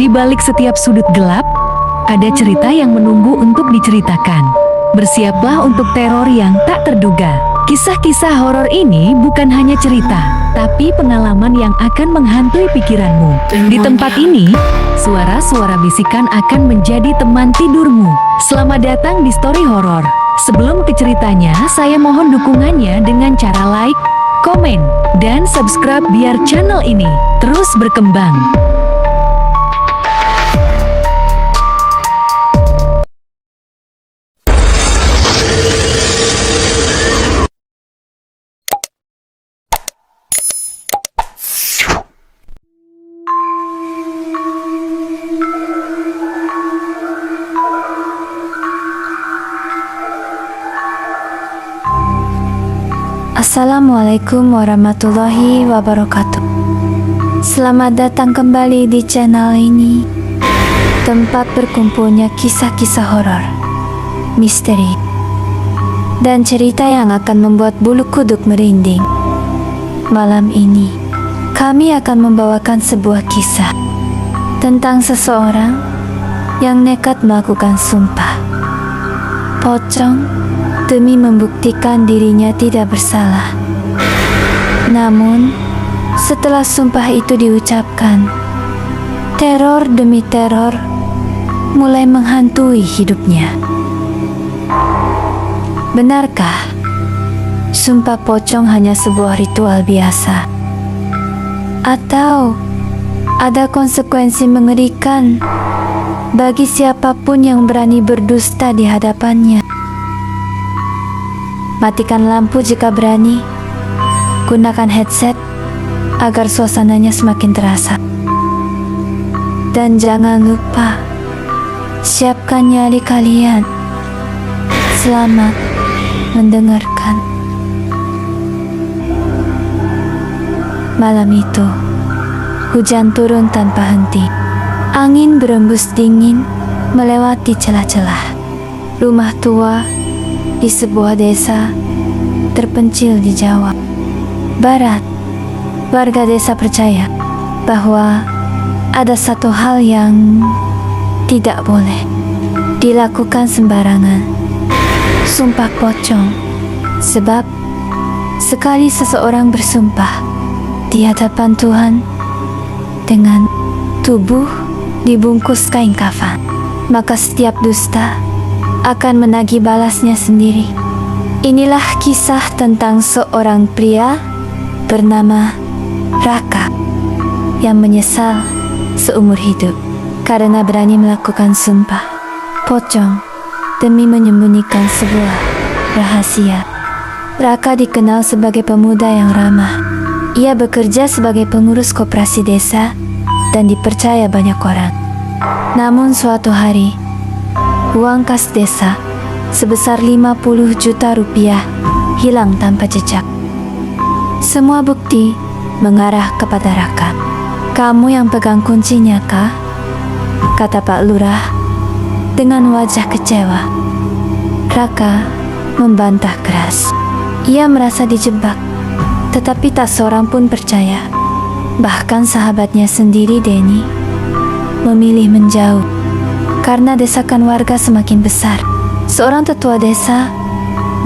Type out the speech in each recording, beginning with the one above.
Di balik setiap sudut gelap, ada cerita yang menunggu untuk diceritakan. Bersiaplah untuk teror yang tak terduga. Kisah-kisah horor ini bukan hanya cerita, tapi pengalaman yang akan menghantui pikiranmu. Di tempat ini, suara-suara bisikan akan menjadi teman tidurmu. Selamat datang di Story Horor. Sebelum ke ceritanya, saya mohon dukungannya dengan cara like, komen, dan subscribe biar channel ini terus berkembang. Assalamualaikum warahmatullahi wabarakatuh. Selamat datang kembali di channel ini, tempat berkumpulnya kisah-kisah horor, misteri, dan cerita yang akan membuat bulu kuduk merinding. Malam ini, kami akan membawakan sebuah kisah tentang seseorang yang nekat melakukan sumpah pocong demi membuktikan dirinya tidak bersalah. Namun, setelah sumpah itu diucapkan, teror demi teror mulai menghantui hidupnya. Benarkah sumpah pocong hanya sebuah ritual biasa? Atau ada konsekuensi mengerikan bagi siapapun yang berani berdusta di hadapannya? Matikan lampu jika berani. Gunakan headset agar suasananya semakin terasa. Dan jangan lupa, siapkan nyali kalian. Selamat mendengarkan. Malam itu, hujan turun tanpa henti. Angin berembus dingin melewati celah-celah. Rumah tua di sebuah desa terpencil di Jawa Barat. Warga desa percaya bahwa ada satu hal yang tidak boleh dilakukan sembarangan. Sumpah pocong. Sebab sekali seseorang bersumpah di hadapan Tuhan dengan tubuh dibungkus kain kafan, maka setiap dusta akan menagih balasnya sendiri. Inilah kisah tentang seorang pria bernama Raka yang menyesal seumur hidup karena berani melakukan sumpah pocong demi menyembunyikan sebuah rahasia. Raka dikenal sebagai pemuda yang ramah. Ia bekerja sebagai pengurus koperasi desa dan dipercaya banyak orang. Namun suatu hari, uang kas desa sebesar 50 juta rupiah hilang tanpa jejak. Semua bukti mengarah kepada Raka. "Kamu yang pegang kuncinya, kah?" kata Pak Lurah dengan wajah kecewa. Raka membantah keras. Ia merasa dijebak, tetapi tak seorang pun percaya. Bahkan sahabatnya sendiri, Denny, memilih menjauh karena desakan warga semakin besar. Seorang tetua desa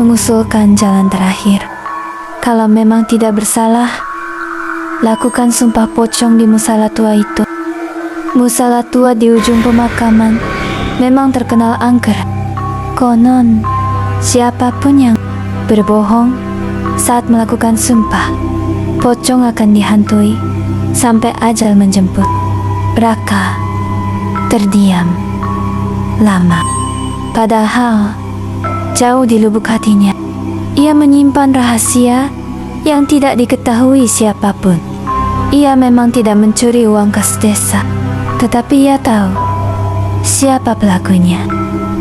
mengusulkan jalan terakhir. Kalau memang tidak bersalah, lakukan sumpah pocong di musala tua itu. Musala tua di ujung pemakaman memang terkenal angker. Konon, siapapun yang berbohong saat melakukan sumpah pocong akan dihantui sampai ajal menjemput. Raka terdiam lama. Padahal jauh di lubuk hatinya, ia menyimpan rahasia yang tidak diketahui siapapun. Ia memang tidak mencuri uang kas desa, tetapi ia tahu siapa pelakunya,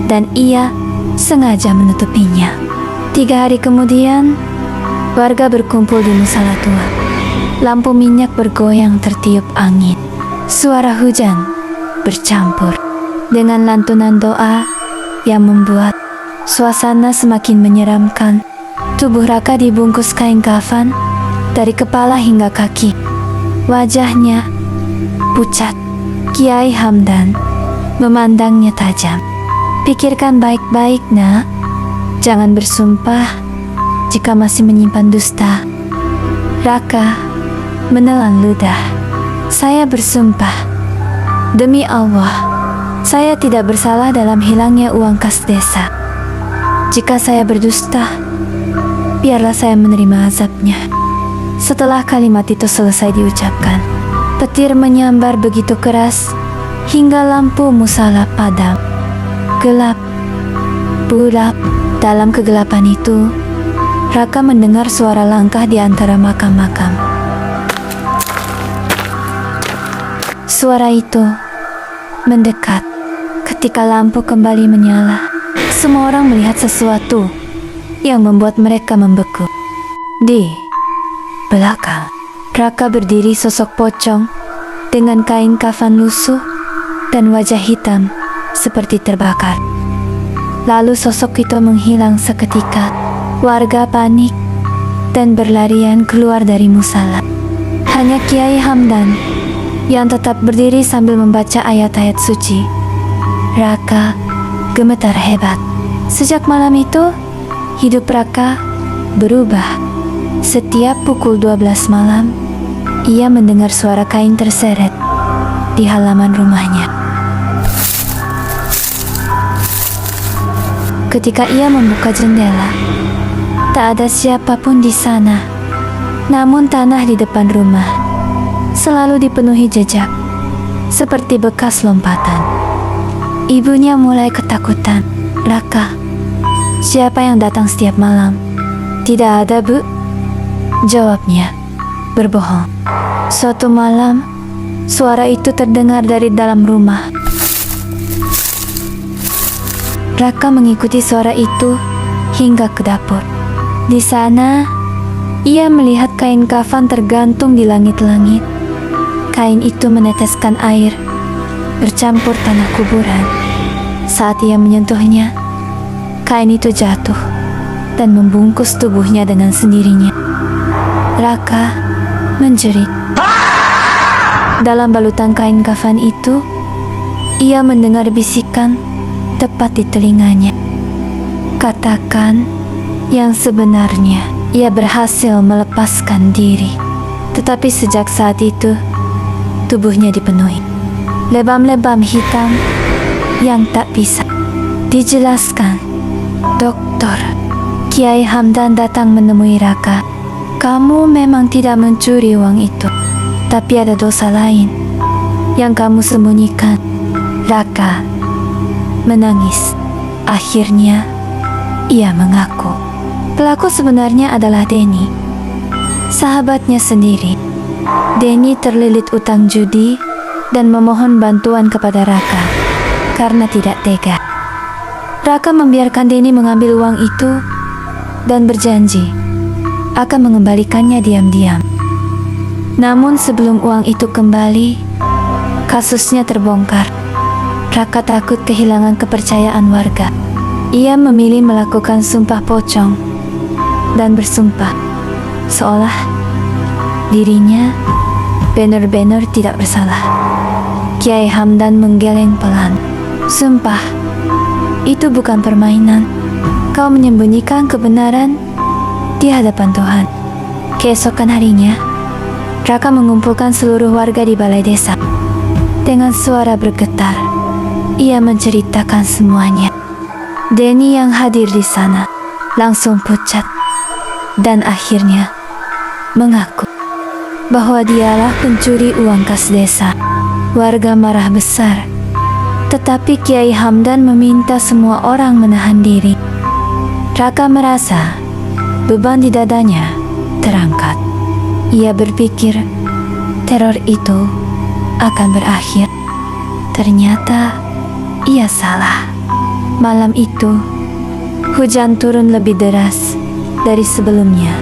dan ia sengaja menutupinya. 3 hari kemudian, warga berkumpul di musala tua. Lampu minyak bergoyang tertiup angin. Suara hujan bercampur dengan lantunan doa yang membuat suasana semakin menyeramkan. Tubuh Raka dibungkus kain kafan dari kepala hingga kaki. Wajahnya pucat. Kiai Hamdan memandangnya tajam. Pikirkan baik-baik, nak. Jangan bersumpah jika masih menyimpan dusta. Raka menelan ludah. Saya bersumpah. Demi Allah, saya tidak bersalah dalam hilangnya uang kas desa. Jika saya berdusta, biarlah saya menerima azabnya. Setelah kalimat itu selesai diucapkan, petir menyambar begitu keras hingga lampu musala padam. Gelap, bulat. Dalam kegelapan itu, Raka mendengar suara langkah di antara makam-makam. Suara itu mendekat. Ketika lampu kembali menyala, semua orang melihat sesuatu yang membuat mereka membeku. Di belakang, Raka berdiri sosok pocong dengan kain kafan lusuh dan wajah hitam seperti terbakar. Lalu sosok itu menghilang seketika. Warga panik dan berlarian keluar dari musala. Hanya Kiai Hamdan yang tetap berdiri sambil membaca ayat-ayat suci. Raka gemetar hebat. Sejak malam itu, hidup Raka berubah. Setiap pukul 12 malam, ia mendengar suara kain terseret di halaman rumahnya. Ketika ia membuka jendela, tak ada siapapun di sana. Namun tanah di depan rumah selalu dipenuhi jejak, seperti bekas lompatan. Ibunya mulai ketakutan. Raka, siapa yang datang setiap malam? Tidak ada, Bu. Jawabnya, berbohong. Suatu malam, suara itu terdengar dari dalam rumah. Raka mengikuti suara itu hingga ke dapur. Di sana, ia melihat kain kafan tergantung di langit-langit. Kain itu meneteskan air, bercampur tanah kuburan. Saat ia menyentuhnya, kain itu jatuh dan membungkus tubuhnya dengan sendirinya. Raka menjerit. Dalam balutan kain kafan itu, ia mendengar bisikan tepat di telinganya. Katakan yang sebenarnya. Ia berhasil melepaskan diri. Tetapi sejak saat itu, tubuhnya dipenuhi lebam-lebam hitam yang tak bisa dijelaskan. Dokter, Kiai Hamdan datang menemui Raka. Kamu memang tidak mencuri uang itu, tapi ada dosa lain yang kamu sembunyikan. Raka menangis. Akhirnya, ia mengaku. Pelaku sebenarnya adalah Denny, sahabatnya sendiri. Denny terlilit utang judi dan memohon bantuan kepada Raka karena tidak tega. Raka membiarkan Denny mengambil uang itu dan berjanji akan mengembalikannya diam-diam. Namun sebelum uang itu kembali, kasusnya terbongkar. Raka takut kehilangan kepercayaan warga. Ia memilih melakukan sumpah pocong dan bersumpah seolah dirinya benar-benar tidak bersalah. Kiai Hamdan menggeleng pelan. Sumpah, itu bukan permainan. Kau menyembunyikan kebenaran di hadapan Tuhan. Keesokan harinya, Raka mengumpulkan seluruh warga di balai desa. Dengan suara bergetar, ia menceritakan semuanya. Denny yang hadir di sana langsung pucat dan akhirnya mengaku bahwa dialah pencuri uang kas desa. Warga marah besar, tetapi Kiai Hamdan meminta semua orang menahan diri. Raka merasa beban di dadanya terangkat. Ia berpikir teror itu akan berakhir. Ternyata ia salah. Malam itu, hujan turun lebih deras dari sebelumnya.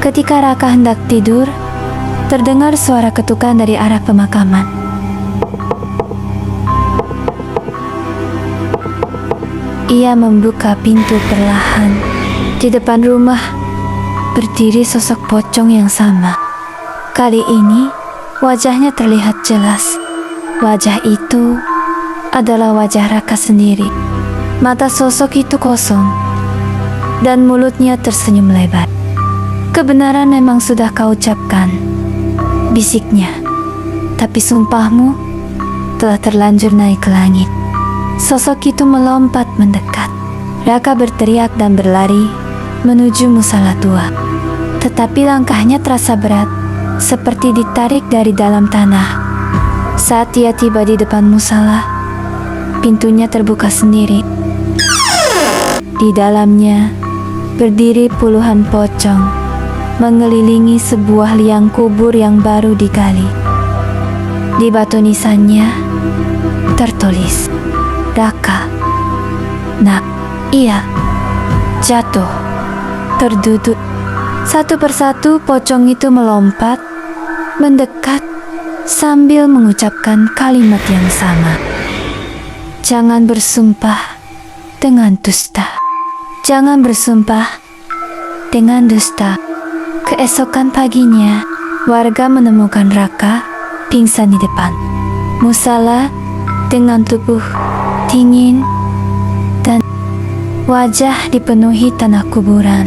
Ketika Raka hendak tidur, terdengar suara ketukan dari arah pemakaman. Ia membuka pintu perlahan. Di Di depan rumah berdiri sosok pocong yang sama. Kali ini wajahnya terlihat jelas. Wajah itu adalah wajah Raka sendiri. Mata sosok itu kosong dan mulutnya tersenyum lebar. Kebenaran memang sudah kau ucapkan, bisiknya. Tapi sumpahmu telah terlanjur naik ke langit. Sosok itu melompat mendekat. Raka berteriak dan berlari menuju musala tua. Tetapi langkahnya terasa berat, seperti ditarik dari dalam tanah. Saat ia tiba di depan musala, pintunya terbuka sendiri. Di dalamnya berdiri puluhan pocong, mengelilingi sebuah liang kubur yang baru digali. Di batu nisannya tertulis, Raka. Nah, ia jatuh, terduduk. Satu persatu pocong itu melompat, mendekat, sambil mengucapkan kalimat yang sama. Jangan bersumpah dengan dusta. Jangan bersumpah dengan dusta. Keesokan paginya, warga menemukan Raka pingsan di depan musala dengan tubuh dingin dan wajah dipenuhi tanah kuburan.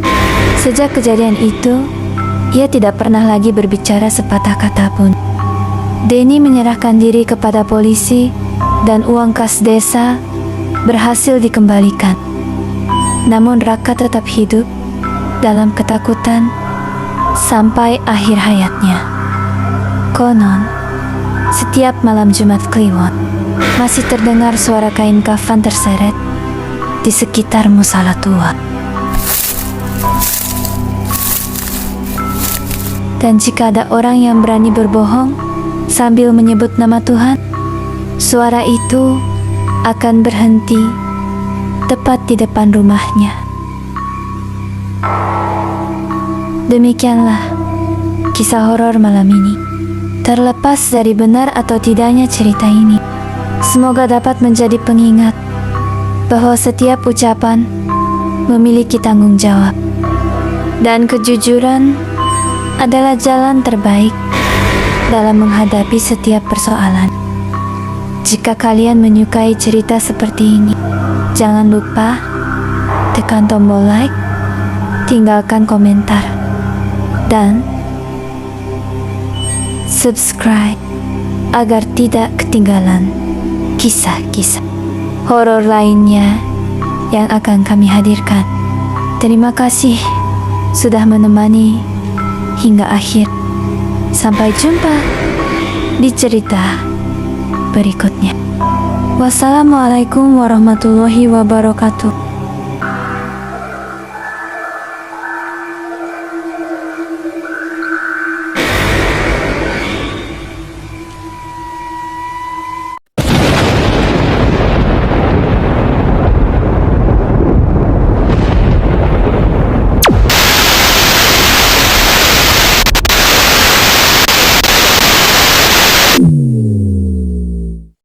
Sejak kejadian itu, ia tidak pernah lagi berbicara sepatah kata pun. Denny menyerahkan diri kepada polisi dan uang kas desa berhasil dikembalikan. Namun Raka tetap hidup dalam ketakutan sampai akhir hayatnya. Konon, setiap malam Jumat Kliwon masih terdengar suara kain kafan terseret di sekitar musala tua. Dan jika ada orang yang berani berbohong sambil menyebut nama Tuhan, suara itu akan berhenti tepat di depan rumahnya. Demikianlah kisah horor malam ini. Terlepas dari benar atau tidaknya cerita ini, semoga dapat menjadi pengingat bahwa setiap ucapan memiliki tanggung jawab, dan kejujuran adalah jalan terbaik dalam menghadapi setiap persoalan. Jika kalian menyukai cerita seperti ini, jangan lupa tekan tombol like, tinggalkan komentar, dan subscribe agar tidak ketinggalan kisah-kisah horor lainnya yang akan kami hadirkan. Terima kasih sudah menemani hingga akhir. Sampai jumpa di cerita berikutnya. Wassalamualaikum warahmatullahi wabarakatuh.